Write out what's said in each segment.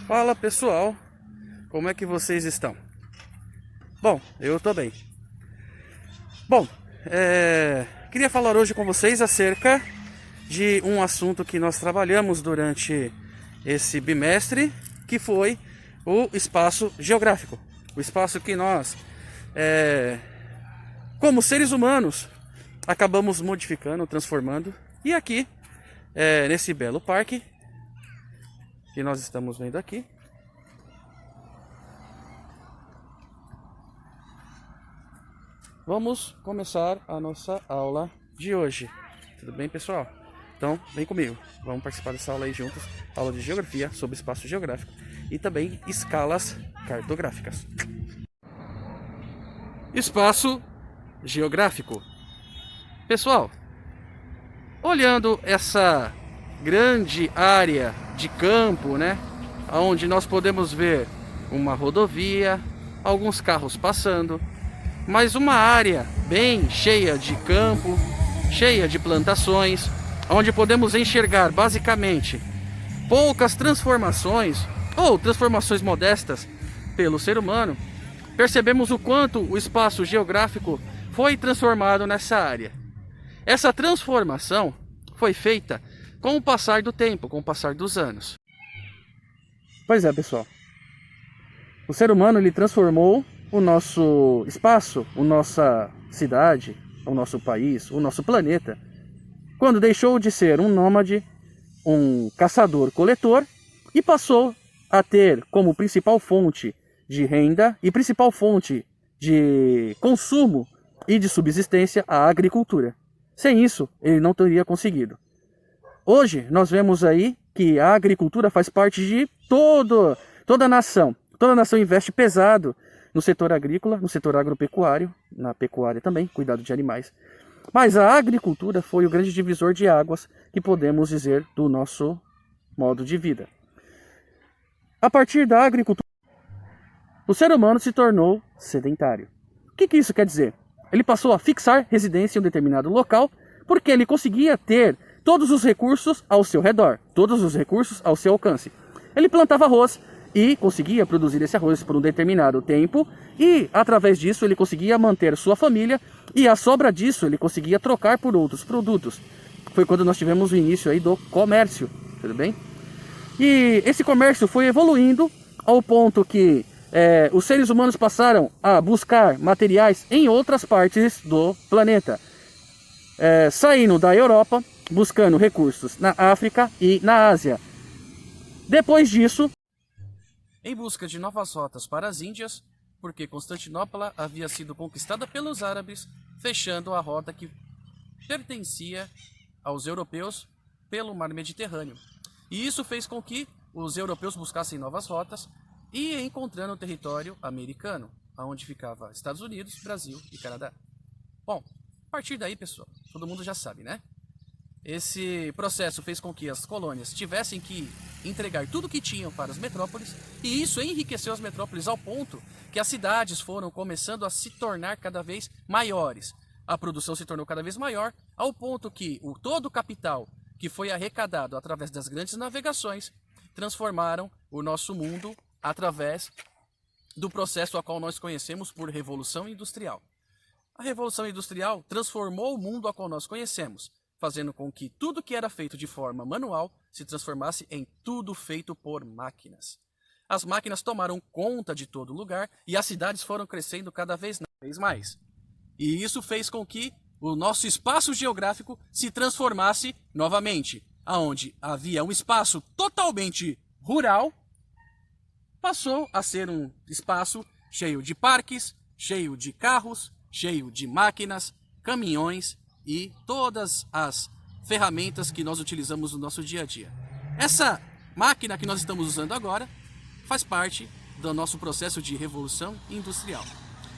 Fala pessoal, como é que vocês estão? Bom, eu tô bem. Bom, queria falar hoje com vocês acerca de um assunto que nós trabalhamos durante esse bimestre, que foi o espaço geográfico. O espaço que nós, como seres humanos, acabamos modificando, transformando. E aqui, nesse belo parque que nós estamos vendo aqui, vamos começar a nossa aula de hoje. Tudo bem, pessoal? Então, vem comigo. Vamos participar dessa aula aí juntos. Aula de geografia sobre espaço geográfico e também escalas cartográficas. Espaço geográfico. Pessoal, olhando essa grande área de campo, né, onde nós podemos ver uma rodovia, alguns carros passando, mas uma área bem cheia de campo, cheia de plantações, onde podemos enxergar basicamente poucas transformações ou transformações modestas pelo ser humano. Percebemos o quanto o espaço geográfico foi transformado nessa área. Essa transformação foi feita com o passar do tempo, com o passar dos anos. Pois é, pessoal. O ser humano ele transformou o nosso espaço, a nossa cidade, o nosso país, o nosso planeta, quando deixou de ser um nômade, um caçador-coletor, e passou a ter como principal fonte de renda e principal fonte de consumo e de subsistência a agricultura. Sem isso, ele não teria conseguido. Hoje, nós vemos aí que a agricultura faz parte de toda a nação. Toda a nação investe pesado no setor agrícola, no setor agropecuário, na pecuária também, cuidado de animais. Mas a agricultura foi o grande divisor de águas que podemos dizer do nosso modo de vida. A partir da agricultura, o ser humano se tornou sedentário. O que isso quer dizer? Ele passou a fixar residência em um determinado local porque ele conseguia ter todos os recursos ao seu redor, todos os recursos ao seu alcance. Ele plantava arroz e conseguia produzir esse arroz por um determinado tempo e, através disso, ele conseguia manter sua família e a sobra disso ele conseguia trocar por outros produtos. Foi quando nós tivemos o início aí do comércio, tudo bem? E esse comércio foi evoluindo ao ponto que os seres humanos passaram a buscar materiais em outras partes do planeta, saindo da Europa, buscando recursos na África e na Ásia. Depois disso, em busca de novas rotas para as Índias, porque Constantinopla havia sido conquistada pelos árabes, fechando a rota que pertencia aos europeus pelo mar Mediterrâneo. E isso fez com que os europeus buscassem novas rotas e encontrando o território americano, onde ficava Estados Unidos, Brasil e Canadá. Bom, a partir daí, pessoal, todo mundo já sabe, né? Esse processo fez com que as colônias tivessem que entregar tudo o que tinham para as metrópoles, e isso enriqueceu as metrópoles ao ponto que as cidades foram começando a se tornar cada vez maiores. A produção se tornou cada vez maior, ao ponto que todo o capital que foi arrecadado através das grandes navegações transformaram o nosso mundo através do processo a qual nós conhecemos por Revolução Industrial. A Revolução Industrial transformou o mundo a qual nós conhecemos, fazendo com que tudo que era feito de forma manual se transformasse em tudo feito por máquinas. As máquinas tomaram conta de todo lugar e as cidades foram crescendo cada vez mais. E isso fez com que o nosso espaço geográfico se transformasse novamente, aonde havia um espaço totalmente rural, passou a ser um espaço cheio de parques, cheio de carros, cheio de máquinas, caminhões e todas as ferramentas que nós utilizamos no nosso dia a dia. Essa máquina que nós estamos usando agora faz parte do nosso processo de revolução industrial.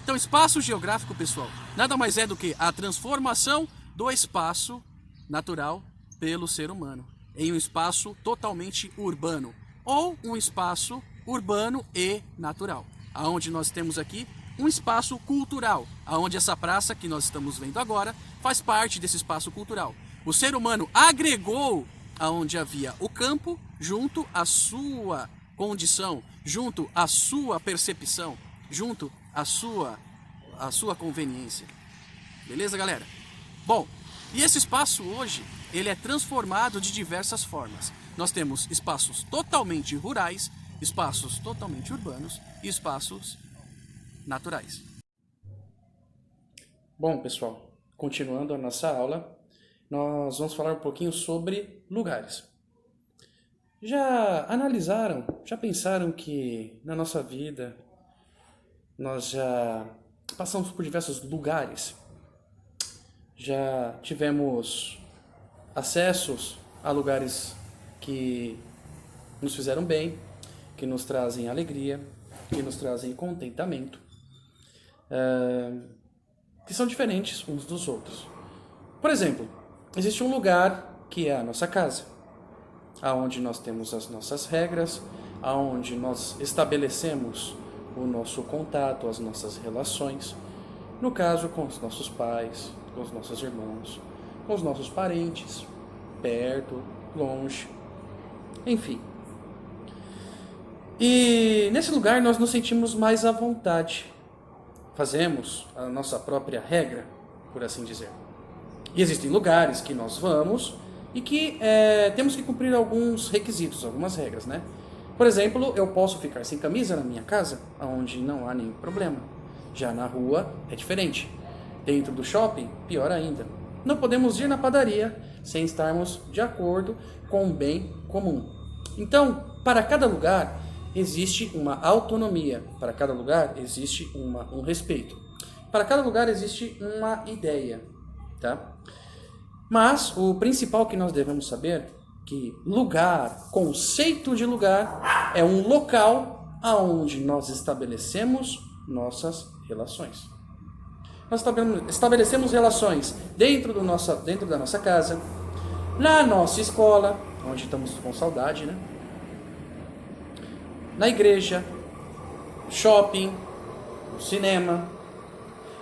Então, espaço geográfico, pessoal, nada mais é do que a transformação do espaço natural pelo ser humano em um espaço totalmente urbano ou um espaço urbano e natural, aonde nós temos aqui um espaço cultural, aonde essa praça que nós estamos vendo agora faz parte desse espaço cultural. O ser humano agregou aonde havia o campo junto à sua condição, junto à sua percepção, junto à sua conveniência. Beleza, galera? Bom, e esse espaço hoje, ele é transformado de diversas formas. Nós temos espaços totalmente rurais, espaços totalmente urbanos e espaços naturais. Bom, pessoal, continuando a nossa aula, nós vamos falar um pouquinho sobre lugares. Já analisaram, já pensaram que na nossa vida nós já passamos por diversos lugares? Já tivemos acessos a lugares que nos fizeram bem, que nos trazem alegria, que nos trazem contentamento, que são diferentes uns dos outros. Por exemplo, existe um lugar que é a nossa casa, aonde nós temos as nossas regras, aonde nós estabelecemos o nosso contato, as nossas relações, no caso com os nossos pais, com os nossos irmãos, com os nossos parentes, perto, longe, enfim. E nesse lugar nós nos sentimos mais à vontade. Fazemos a nossa própria regra, por assim dizer. E existem lugares que nós vamos e que temos que cumprir alguns requisitos, algumas regras, né? Por exemplo, eu posso ficar sem camisa na minha casa, onde não há nenhum problema. Já na rua é diferente. Dentro do shopping, pior ainda. Não podemos ir na padaria sem estarmos de acordo com o bem comum. Então, para cada lugar existe uma autonomia, para cada lugar existe um respeito. Para cada lugar existe uma ideia, tá? Mas o principal que nós devemos saber que lugar, conceito de lugar, é um local aonde nós estabelecemos nossas relações. Nós estabelecemos relações dentro da nossa casa, na nossa escola, onde estamos com saudade, né? Na igreja, shopping, cinema.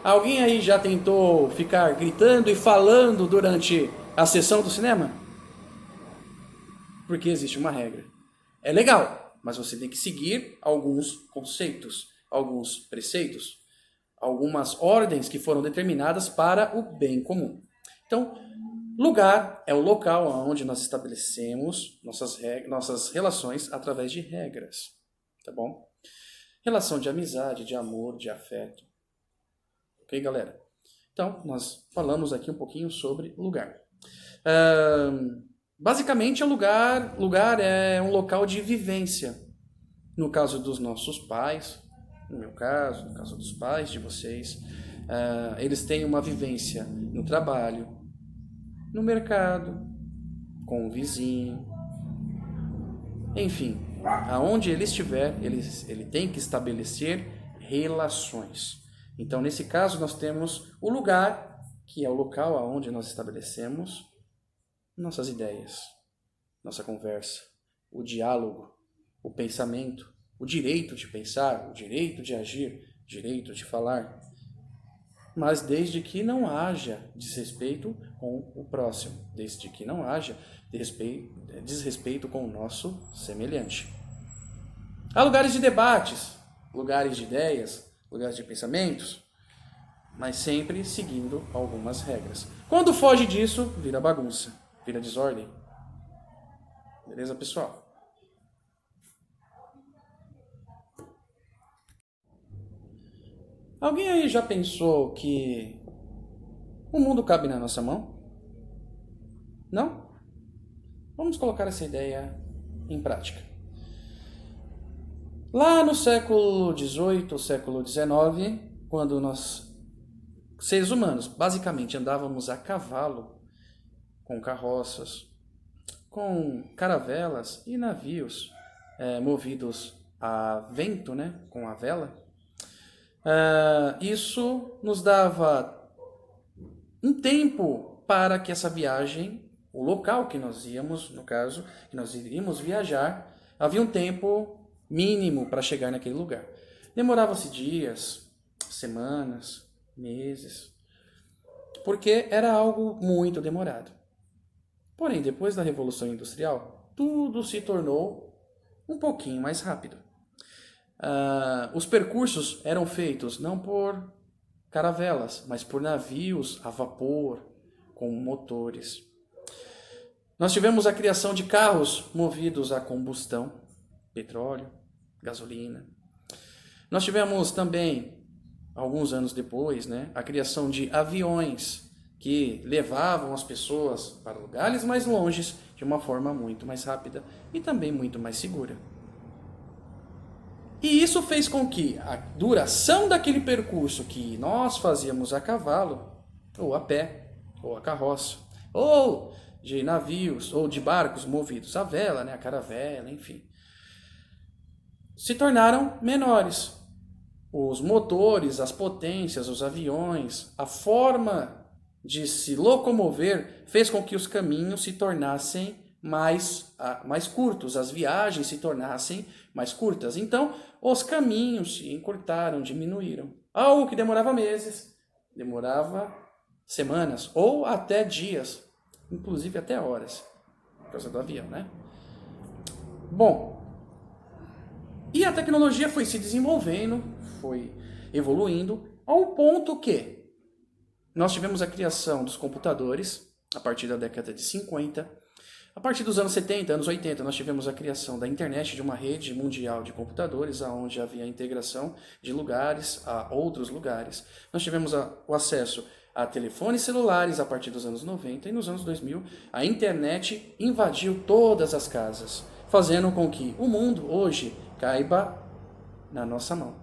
Alguém aí já tentou ficar gritando e falando durante a sessão do cinema? Porque existe uma regra. É legal, mas você tem que seguir alguns conceitos, alguns preceitos, algumas ordens que foram determinadas para o bem comum. Então, lugar é o local onde nós estabelecemos nossas relações através de regras, tá bom? Relação de amizade, de amor, de afeto. Ok, galera? Então, nós falamos aqui um pouquinho sobre lugar. Basicamente, lugar é um local de vivência. No caso dos nossos pais, no meu caso, no caso dos pais de vocês, eles têm uma vivência no trabalho, no mercado, com o vizinho, enfim, aonde ele estiver, ele tem que estabelecer relações. Então, nesse caso, nós temos o lugar, que é o local aonde nós estabelecemos nossas ideias, nossa conversa, o diálogo, o pensamento, o direito de pensar, o direito de agir, o direito de falar, mas desde que não haja desrespeito com o próximo, desde que não haja desrespeito com o nosso semelhante. Há lugares de debates, lugares de ideias, lugares de pensamentos, mas sempre seguindo algumas regras. Quando foge disso, vira bagunça, vira desordem. Beleza, pessoal? Alguém aí já pensou que o mundo cabe na nossa mão? Não? Vamos colocar essa ideia em prática. Lá no século XVIII, século XIX, quando nós, seres humanos, basicamente andávamos a cavalo, com carroças, com caravelas e navios movidos a vento, né, com a vela, isso nos dava um tempo para que essa viagem, o local que nós íamos, no caso, que nós iríamos viajar, havia um tempo mínimo para chegar naquele lugar. Demorava-se dias, semanas, meses, porque era algo muito demorado. Porém, depois da Revolução Industrial, tudo se tornou um pouquinho mais rápido. Os percursos eram feitos não por caravelas, mas por navios a vapor, com motores. Nós tivemos a criação de carros movidos a combustão, petróleo, gasolina. Nós tivemos também, alguns anos depois, a criação de aviões que levavam as pessoas para lugares mais longes de uma forma muito mais rápida e também muito mais segura. E isso fez com que a duração daquele percurso que nós fazíamos a cavalo, ou a pé, ou a carroça, ou de navios, ou de barcos movidos a vela, a caravela, enfim, se tornaram menores. Os motores, as potências, os aviões, a forma de se locomover fez com que os caminhos se tornassem mais curtos, as viagens se tornassem mais curtas. Então, os caminhos se encurtaram, diminuíram. Algo que demorava meses, demorava semanas ou até dias, inclusive até horas, por causa do avião, Bom, e a tecnologia foi se desenvolvendo, foi evoluindo, ao ponto que nós tivemos a criação dos computadores a partir da década de 50. A partir dos anos 70, anos 80, nós tivemos a criação da internet, de uma rede mundial de computadores, onde havia a integração de lugares a outros lugares. Nós tivemos o acesso a telefones celulares a partir dos anos 90 e nos anos 2000 a internet invadiu todas as casas, fazendo com que o mundo hoje caiba na nossa mão.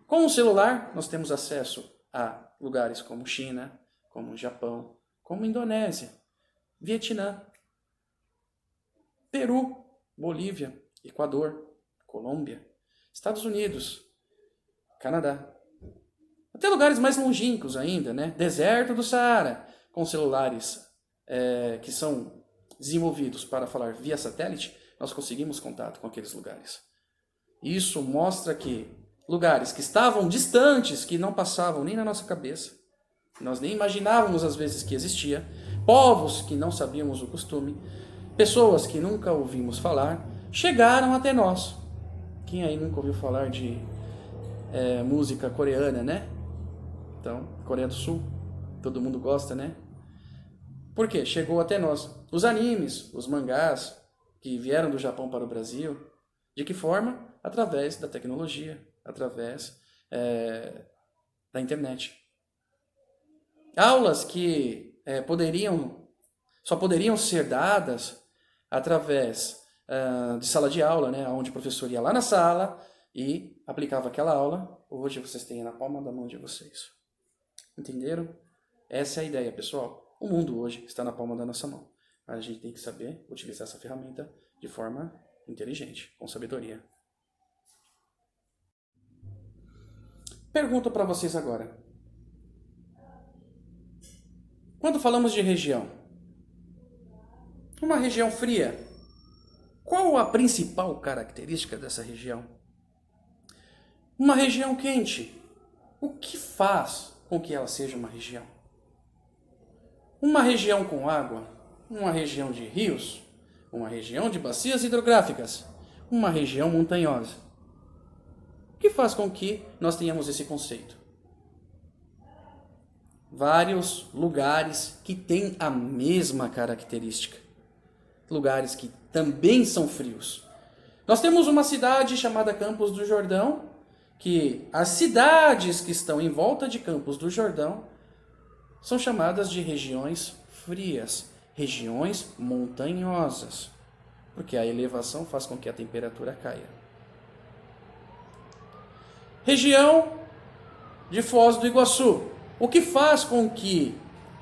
Com o celular, nós temos acesso a lugares como China, como Japão, como Indonésia, Vietnã, Peru, Bolívia, Equador, Colômbia, Estados Unidos, Canadá. Até lugares mais longínquos ainda, Deserto do Saara, com celulares que são desenvolvidos para falar via satélite, nós conseguimos contato com aqueles lugares. Isso mostra que lugares que estavam distantes, que não passavam nem na nossa cabeça, nós nem imaginávamos às vezes que existia, povos que não sabíamos o costume, pessoas que nunca ouvimos falar, chegaram até nós. Quem aí nunca ouviu falar de música coreana, Então, Coreia do Sul, todo mundo gosta, Por quê? Chegou até nós. Os animes, os mangás, que vieram do Japão para o Brasil, de que forma? Através da tecnologia, através da internet. Aulas que só poderiam ser dadas através de sala de aula, onde o professor ia lá na sala e aplicava aquela aula. Hoje vocês têm na palma da mão de vocês. Entenderam? Essa é a ideia, pessoal. O mundo hoje está na palma da nossa mão. Mas a gente tem que saber utilizar essa ferramenta de forma inteligente, com sabedoria. Pergunto para vocês agora. Quando falamos de região, uma região fria, qual a principal característica dessa região? Uma região quente, o que faz com que ela seja uma região? Uma região com água, uma região de rios, uma região de bacias hidrográficas, uma região montanhosa. O que faz com que nós tenhamos esse conceito? Vários lugares que têm a mesma característica. Lugares que também são frios. Nós temos uma cidade chamada Campos do Jordão, que as cidades que estão em volta de Campos do Jordão são chamadas de regiões frias, regiões montanhosas, porque a elevação faz com que a temperatura caia. Região de Foz do Iguaçu. O que faz com que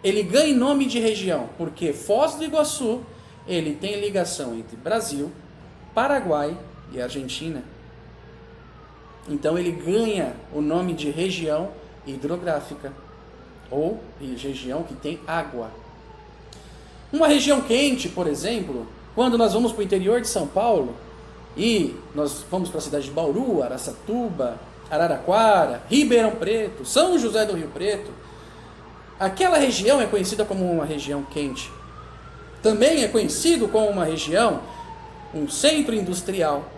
ele ganhe nome de região? Porque Foz do Iguaçu, ele tem ligação entre Brasil, Paraguai e Argentina. Então ele ganha o nome de região hidrográfica, ou região que tem água. Uma região quente, por exemplo, quando nós vamos para o interior de São Paulo, e nós vamos para a cidade de Bauru, Araçatuba, Araraquara, Ribeirão Preto, São José do Rio Preto, aquela região é conhecida como uma região quente. Também é conhecido como uma região, um centro industrial,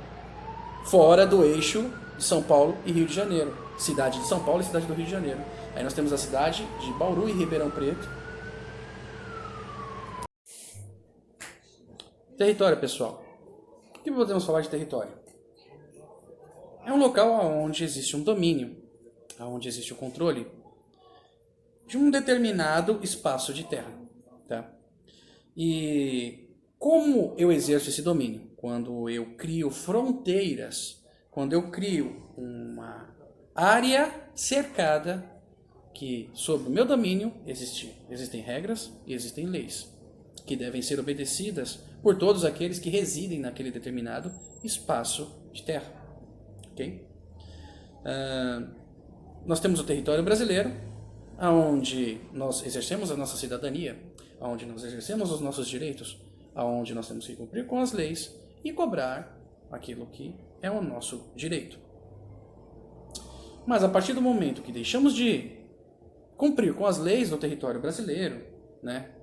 fora do eixo de São Paulo e Rio de Janeiro. Cidade de São Paulo e cidade do Rio de Janeiro. Aí nós temos a cidade de Bauru e Ribeirão Preto. Território, pessoal. O que podemos falar de território? É um local onde existe um domínio, onde existe o controle de um determinado espaço de terra. Tá? E como eu exerço esse domínio? Quando eu crio fronteiras, quando eu crio uma área cercada que, sob o meu domínio, existem regras e existem leis que devem ser obedecidas por todos aqueles que residem naquele determinado espaço de terra. Okay? Nós temos o território brasileiro, onde nós exercemos a nossa cidadania, onde nós exercemos os nossos direitos, onde nós temos que cumprir com as leis e cobrar aquilo que é o nosso direito. Mas a partir do momento que deixamos de cumprir com as leis do território brasileiro, né,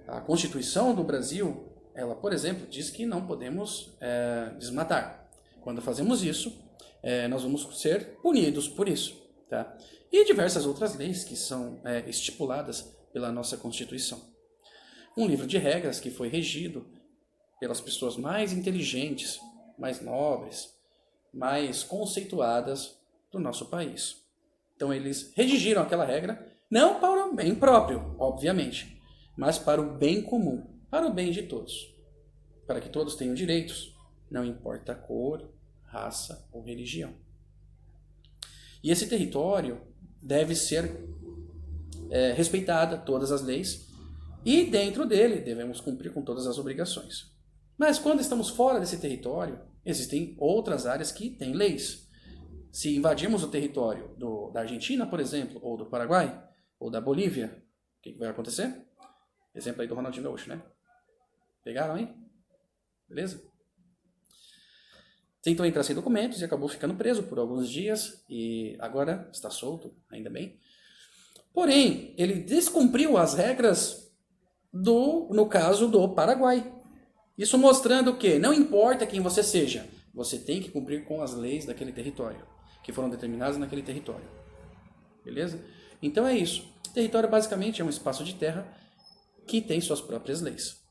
a Constituição do Brasil, ela, por exemplo, diz que não podemos desmatar. Quando fazemos isso, nós vamos ser punidos por isso. Tá? E diversas outras leis que são estipuladas pela nossa Constituição. Um livro de regras que foi regido pelas pessoas mais inteligentes, mais nobres, mais conceituadas do nosso país. Então eles redigiram aquela regra, não para o bem próprio, obviamente, mas para o bem comum, para o bem de todos. Para que todos tenham direitos, não importa a cor, raça ou religião. E esse território deve ser respeitada, todas as leis, e dentro dele devemos cumprir com todas as obrigações. Mas quando estamos fora desse território, existem outras áreas que têm leis. Se invadirmos o território da Argentina, por exemplo, ou do Paraguai, ou da Bolívia, o que vai acontecer? Exemplo aí do Ronaldinho Gaúcho, né? Pegaram aí? Beleza? Tentou entrar sem documentos e acabou ficando preso por alguns dias e agora está solto, ainda bem. Porém, ele descumpriu as regras no caso do Paraguai. Isso mostrando que não importa quem você seja, você tem que cumprir com as leis daquele território, que foram determinadas naquele território. Beleza? Então é isso. O território basicamente é um espaço de terra que tem suas próprias leis,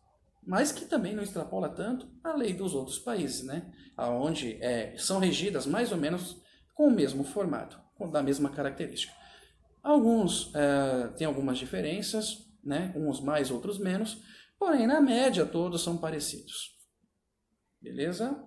mas que também não extrapola tanto a lei dos outros países, né? Onde são regidas mais ou menos com o mesmo formato, da mesma característica. Alguns têm algumas diferenças, né? Uns mais, outros menos, porém, na média, todos são parecidos. Beleza?